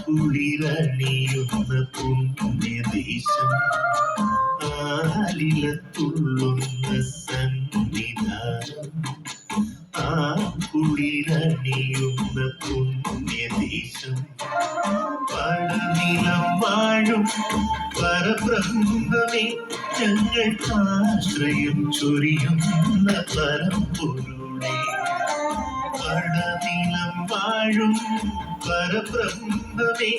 കുളിരണിയുന്ന പുണ്യദേശം ആലിലത്തുള്ളുന്ന സന്നിധാനം ആ കുളിരണിയുന്ന പുണ്യദേശം പടനിലം വാഴും പരബ്രഹ്മമേ ഞങ്ങൾക്കാശ്രയം ചൊരിയുന്ന പരമ്പൊരുളേ പടനിലം വാഴും പരബ്രഹ്മമേ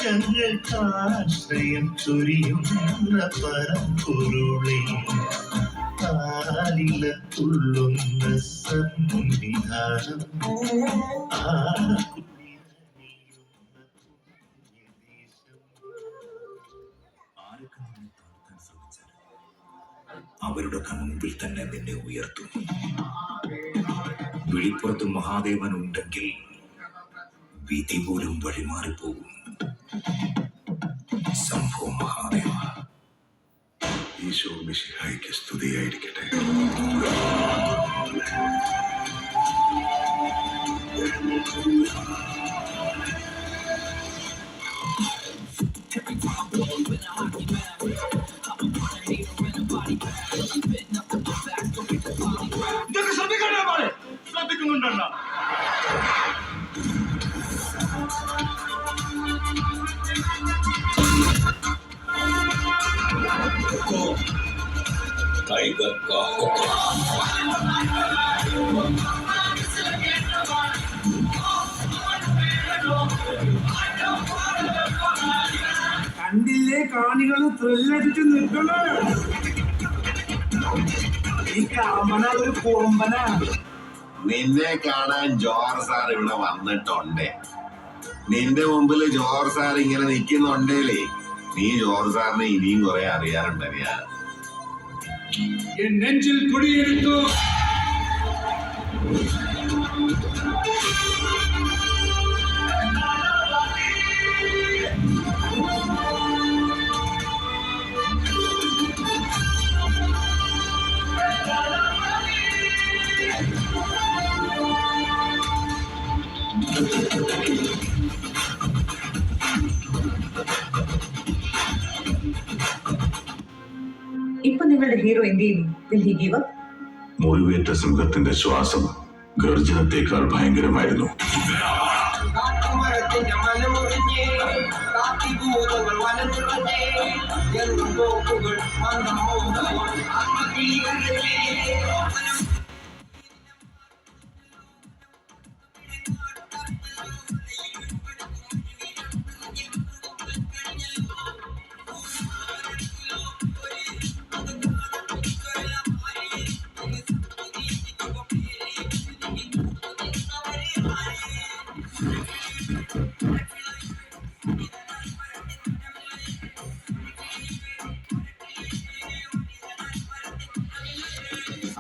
ഞങ്ങൾക്കാശ്രയം ചൊരിയുന്ന പരമ്പൊരുളേ ആലിലത്തുള്ളുന്ന സന്നിധാനം ആ അവരുടെ കൺമുമ്പിൽ തന്നെ നിന്നെ ഉയർത്തും. വിളിപ്പുറത്ത് മഹാദേവൻ ഉണ്ടെങ്കിൽ വിധി പോലും വഴിമാറിപ്പോകും. സംഭവ മഹാദേവ. ഈശോ മിശിഹായ്ക്ക് സ്തുതിയായിരിക്കട്ടെ. ഇതൊക്കെ ശ്രദ്ധിക്കണ്ടേ? ശ്രദ്ധിക്കുന്നുണ്ടോ? टाइगर का हुक्म. കണ്ടില്ലേ കാണികൾ ത്രില്ലടിച്ച് നിൽക്കണേ. ഈ കാമന ഒരു കൊമ്പന. നിന്നെ കാണാൻ ജോർ സാർ ഇവിടെ വന്നിട്ടുണ്ട്. നിന്റെ മുമ്പില് ജോർ സാർ ഇങ്ങനെ നിൽക്കുന്നുണ്ടേലേ നീ ജോർ സാറിനെ ഇനിയും കുറെ അറിയാറുണ്ടറിയാ. എൻ നെഞ്ചിൽ കുടിയെടുത്തു. ഇപ്പൊ നിങ്ങളുടെ ഹീറോ എന്ത് ചെയ്യുന്നു? Will he give up? മുറിവേറ്റ സിംഹത്തിന്റെ ശ്വാസം ഗർജനത്തേക്കാൾ ഭയങ്കരമായിരുന്നു.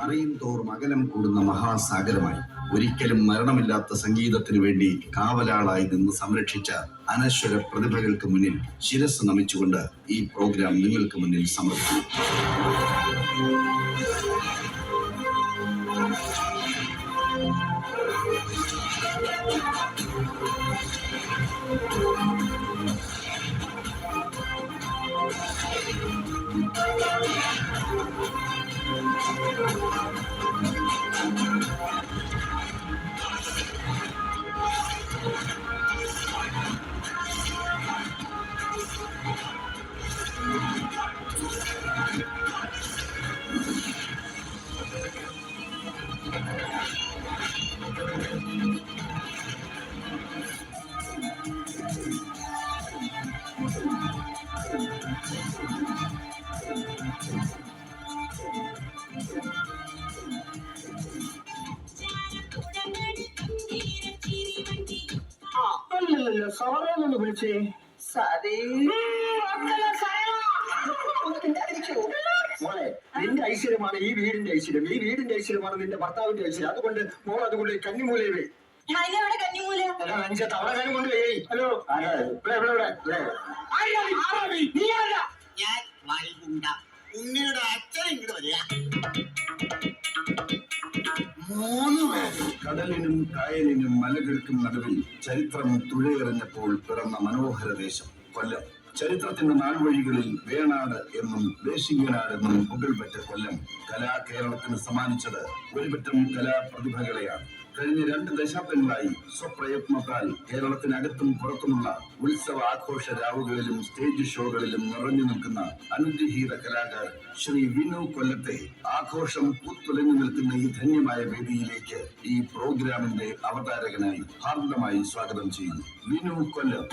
അറിയും തോറും അകലം കൂടുന്ന മഹാസാഗരമായി ഒരിക്കലും മരണമില്ലാത്ത സംഗീതത്തിനു വേണ്ടി കാവലാളായി നിന്ന് സംരക്ഷിച്ച അനശ്വര പ്രതിഭകൾക്ക് മുന്നിൽ ശിരസ് നമിച്ചുകൊണ്ട് ഈ പ്രോഗ്രാം നിങ്ങൾക്ക് മുന്നിൽ സമർപ്പിക്കുന്നു. വിളിച്ചില്ല, സാറേന്നൊന്ന് വിളിച്ചേ. മോളെ, നിന്റെ ഐശ്വര്യമാണ് ഈ വീടിന്റെ ഐശ്വര്യം, ഈ വീടിന്റെ ഐശ്വര്യമാണ് നിന്റെ ഭർത്താവിന്റെ ഐശ്വര്യം. അതുകൊണ്ട് മോൾ അതുകൊണ്ട് കന്നിമൂലയെ അവിടെ കാര്യം കൊണ്ടുപോയി. ഹലോ, ഞാൻ വൈകുണ്ട ഉണ്ണിയുടെ അച്ഛൻ ഇങ്ങോട്ട് വരിക. 3 പേര് കടലിനും കായലിനും മലകൾക്കും നടുവിൽ ചരിത്രം തുഴയെറിഞ്ഞപ്പോൾ പിറന്ന മനോഹര ദേശം കൊല്ലം. ചരിത്രത്തിന്റെ നാൾവഴികളിൽ വേണാട് എന്നും ദേശിങ്ങനാട് എന്നും പുകൾപെറ്റ കൊല്ലം കേരളത്തിന് സമ്മാനിച്ചത് ഒരുപറ്റം കലാപ്രതിഭകളെയാണ്. കഴിഞ്ഞ 2 ദശാബ്ദങ്ങളായി സ്വപ്രയത്നത്താൽ കേരളത്തിനകത്തും പുറത്തുമുള്ള ഉത്സവ ആഘോഷ രാവുകളിലും സ്റ്റേജ് ഷോകളിലും നിറഞ്ഞു നിൽക്കുന്ന അനുഗ്രഹീത കലാകാരൻ ശ്രീ വിനു കൊല്ലത്തെ ആഘോഷം പൂത്തുലഞ്ഞു നിൽക്കുന്ന ഈ ധന്യമായ വേദിയിലേക്ക് ഈ പ്രോഗ്രാമിന്റെ അവതാരകനായി ഹാർദമായി സ്വാഗതം ചെയ്യുന്നു. വിനു കൊല്ലം.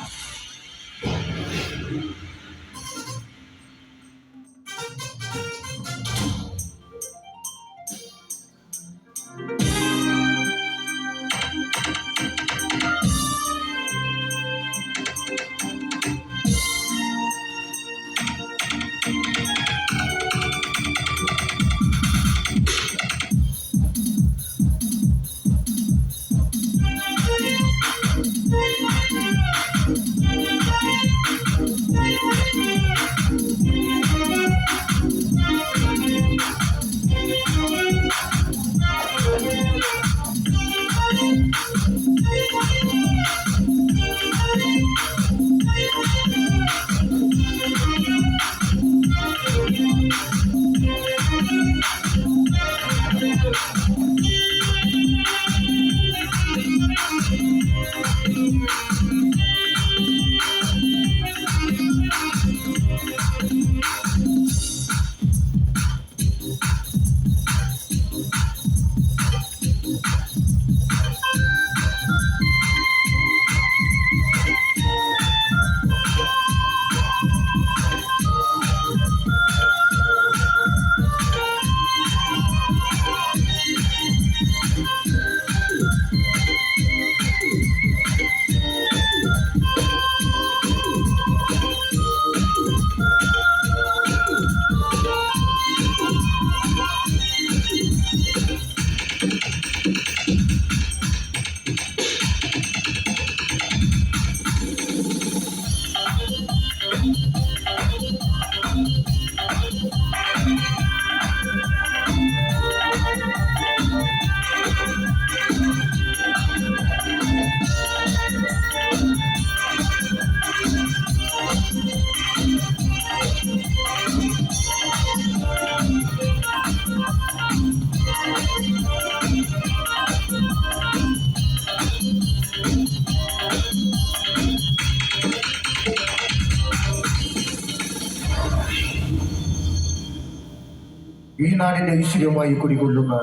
ഈ നാടിന്റെ ഐശ്വര്യമായി കുടികൊള്ളുന്ന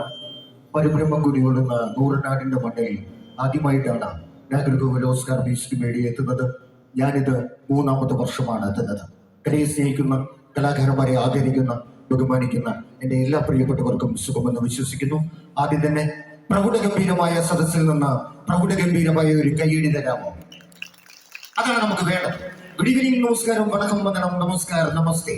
പരിഭ്രമം കുടികൊള്ളുന്ന നൂറനാടിന്റെ മണ്ണിൽ ആദ്യമായിട്ടാണ് നാഗരികോവിൽ ഓസ്കാർ മ്യൂസിക് വേദിയിൽ എത്തുന്നത്. ഞാനിത് 3ാമത്തെ വർഷമാണ് എത്തുന്നത്. കലയെ സ്നേഹിക്കുന്ന കലാകാരന്മാരെ ആദരിക്കുന്ന ബഹുമാനിക്കുന്ന എന്റെ എല്ലാ പ്രിയപ്പെട്ടവർക്കും സുഖമെന്ന് വിശ്വസിക്കുന്നു. ആദ്യം തന്നെ പ്രൗഢഗംഭീരമായ സദസ്സിൽ നിന്ന് പ്രൗഢഗംഭീരമായ ഒരു കയ്യടി തരാമോ? അതാണ് നമുക്ക് വേണ്ടത്. ഗുഡ് ഈവനിങ്, നമസ്കാരം, വണക്കം, വന്ദനം, നമസ്കാരം, നമസ്തേ.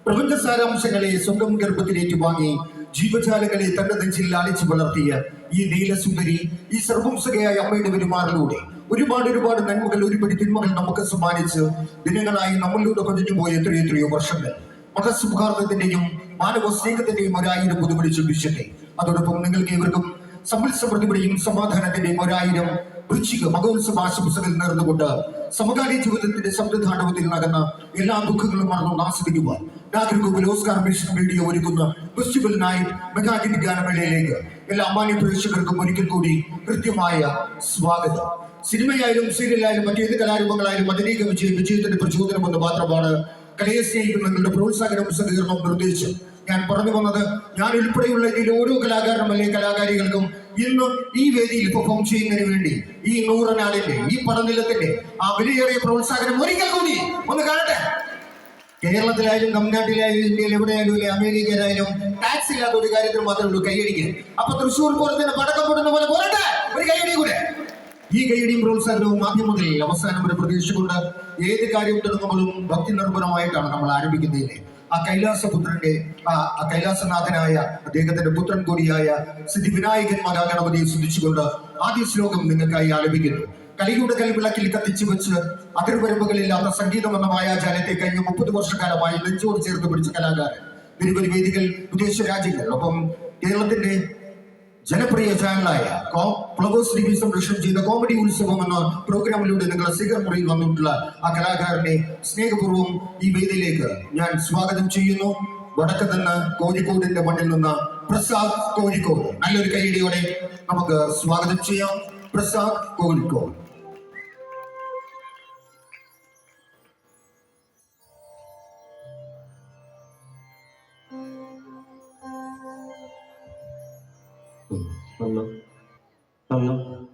പ്രപഞ്ച സാരാംശങ്ങളെ സ്വന്തം ഗർഭത്തിലേക്ക് വാങ്ങി ജീവജാലങ്ങളെ തന്റെ നെഞ്ചിൽ ലാളിച്ചു വളർത്തിയ ഈ നീലസുന്ദരി, ഈ സർവംസകയായ അമ്മയുടെ പെരുമാറിലൂടെ ഒരുപാട് നന്മകൾ, ഒരുപടി തിന്മകൾ നമുക്ക് സമ്മാനിച്ച് ദിനങ്ങളായി നമ്മളിലൂടെ കൊതിഞ്ഞുപോയ എത്രയോ വർഷങ്ങൾ മതസുഖാർത്ഥത്തിന്റെയും മാനവ സ്നേഹത്തിന്റെയും 1000 പുതുമണി ചുംബിച്ചട്ടെ. അതോടൊപ്പം നിങ്ങൾക്ക് ഏവർക്കും സമ്പൽ സമൃദ്ധിയുടെയും സമാധാനത്തിന്റെയും 1000 വൃശ്ചിക മഹോത്സവ ആശംസകൾ നേർന്നുകൊണ്ട് സമകാലീന ജീവിതത്തിന്റെ ശബ്ദതാണ്ഡവത്തിൽ നടന്ന എല്ലാ ദുഃഖങ്ങളും മറന്നു ആസ്വദിക്കുവാൻ നാഗരികോവിൽ ഓസ്കാർ മ്യൂസിക് വീഡിയോ ഒരുക്കുന്ന ഫെസ്റ്റിവൽ നൈറ്റ് മെഗാ ഗിഫ്റ്റ് ഗാനമേളയിലേക്ക് എല്ലാ മാന്യ പ്രേക്ഷകർക്കും ഒരിക്കൽ കൂടി കൃത്യമായ സ്വാഗതം. സിനിമയായാലും സീരിയലായാലും മറ്റേത് കലാരൂപങ്ങളായാലും അതിനേക വിജയത്തിന്റെ പ്രചോദനമെന്ന് മാത്രമാണ് കലയെ സ്നേഹിക്കുന്നവരുടെ പ്രോത്സാഹനവും സഹകരണവും നിർദ്ദേശിച്ചു. ഞാൻ പറഞ്ഞു വന്നത്, ഞാൻ ഉൾപ്പെടെയുള്ള ഇതിൽ ഓരോ കലാകാരനും അല്ലെങ്കിൽ കലാകാരികൾക്കും ഇന്ന് ഈ വേദിയിൽ പെർഫോം ചെയ്യുന്നതിന് വേണ്ടി ഈ നൂറനാടിന്റെ, ഈ പടനിലത്തിന്റെ ആ വിലയേറിയ പ്രോത്സാഹനം ഒരിക്കൽ കൂടി ഒന്ന് കാണട്ടെ. കേരളത്തിലായാലും തമിഴ്നാട്ടിലായാലും ഇന്ത്യയിൽ എവിടെയായാലും അമേരിക്കയിലായാലും ടാക്സ് ഇല്ലാത്ത ഒരു കാര്യത്തിന് മാത്രമേ ഉള്ളൂ കൈയടിക്കുക. അപ്പൊ തൃശ്ശൂർ പോലെ തന്നെ പടക്കം പൊട്ടുന്ന പോലെ പോരട്ടെ ഒരു കൈയടി കൂടെ. ഈ കൈയടിയും പ്രോത്സാഹനവും ആദ്യം മുതൽ അവസാനം വരെ പ്രതീക്ഷിച്ചുകൊണ്ട് ഏത് കാര്യം തുടങ്ങുമ്പോഴും ഭക്തി നിർഭരമായിട്ടാണ് നമ്മൾ ആരംഭിക്കുന്നത്. ആ കൈലാസപുത്രന്റെ ആ കൈലാസനാഥനായ അദ്ദേഹത്തിന്റെ പുത്രൻ കൂടിയായ സിദ്ധിവിനായകൻ മഹാഗണപതിയെ സ്തുതിച്ചുകൊണ്ട് ആദ്യ ശ്ലോകം നിങ്ങൾക്കായി ആലപിക്കുന്നു. കലിയുടെ കൽവിളക്കിൽ കത്തിച്ചു വെച്ച് അതിർവരമ്പുകളില്ലാത്ത സംഗീതം എന്ന മായാജാലത്തെ കഴിഞ്ഞ 30 വർഷക്കാലമായി നെഞ്ചോട് ചേർത്ത് പിടിച്ച കലാകാരൻ. നിരവധി വേദികൾ, വിദേശ രാജ്യങ്ങൾ, ഒപ്പം കേരളത്തിന്റെ ജനപ്രിയ ചാനലായ ഫ്ലവേഴ്സ് ടിവി സംപ്രേഷണം ചെയ്ത കോമഡി ഉത്സവം എന്ന പ്രോഗ്രാമിലൂടെ നിങ്ങളുടെ സ്വീകരണമുറിയിൽ വന്നിട്ടുള്ള ആ കലാകാരനെ സ്നേഹപൂർവ്വം ഈ വേദിയിലേക്ക് ഞാൻ സ്വാഗതം ചെയ്യുന്നു. വടക്ക് നിന്ന് കോഴിക്കോടിന്റെ മണ്ണിൽ നിന്ന് പ്രസാദ് കോഴിക്കോട്. നല്ലൊരു കൈയടിയോടെ നമുക്ക് സ്വാഗതം ചെയ്യാം. പ്രസാദ് കോഴിക്കോട്. വന്നു